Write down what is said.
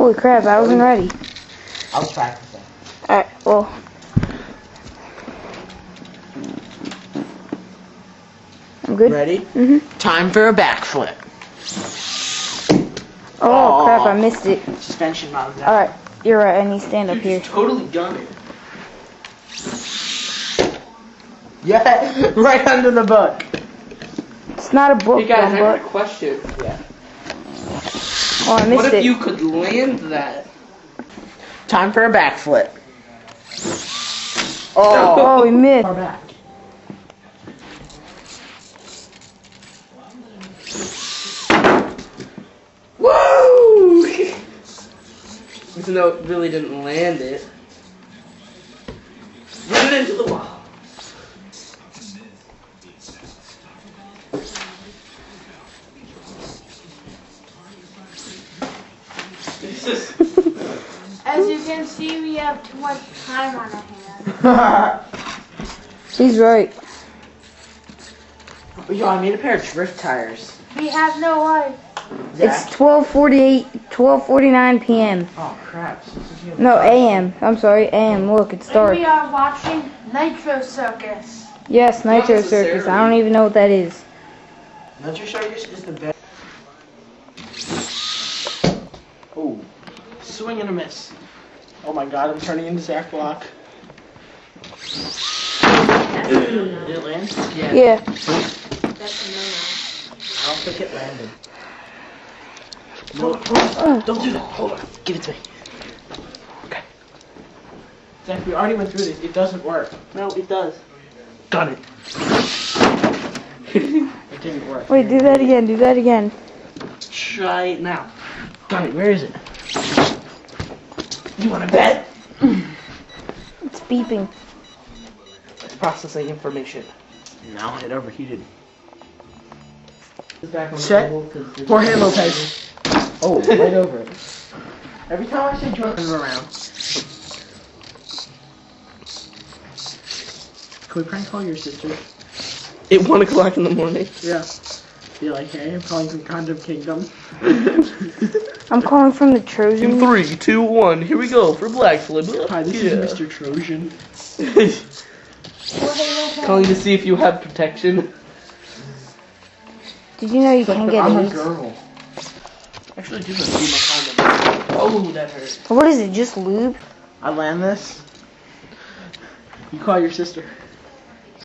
Holy crap, I wasn't ready. I was practicing. Alright, well. I'm good. Ready? Mm-hmm. Time for a backflip. Oh crap, I missed it. Suspension mount. Alright, you're right, I need to stand up here. You totally done it. Yeah, right under the book. It's not a book, Hey guys, I got a book. question. Yeah. Oh, I missed What it. if you could land that? Time for a backflip. Oh, Oh, we missed. far back. Woo! Even though it really didn't land it. Run it into the wall. As you can see, we have too much time on our hands. He's right. Yo, I made a pair of drift tires. We have no life. It's 12:49 p.m. Oh crap. No, a.m. I'm sorry, a.m. Look, it's And dark. we are watching Nitro Circus. Yes, Nitro Not Circus. I necessarily. don't even know what that is. Nitro Circus is the best. Oh, swing and a miss. Oh my god, I'm turning into Zach Block. Did it land? Yeah. That's a I don't think it landed. No, don't do that. Hold on. Give it to me. Okay. Zach, we already went through this. It doesn't work. No, it does. Got it. It didn't work. Wait, do that again. Do that again. Try it now. Got it. Where is it? You want to bet? It's beeping. It's processing information. No, it overheated. Back on the Set. table 'cause it's- Jorge Lopez. Oh, right over it. Every time I say Jordan around. Can we prank call your sister? At 1 o'clock in the morning. Yeah. Be like, hey, I'm calling from Condom Kingdom. I'm calling from the Trojan. 3, 2, 1. Here we go for BACKFLIPS. Hi, this is Mr. Trojan. Calling to see if you have protection. Did you know you can get I'm a hit? girl. Actually, do see my condom. Oh, that hurt. What is it? Just lube? I land this. You call your sister.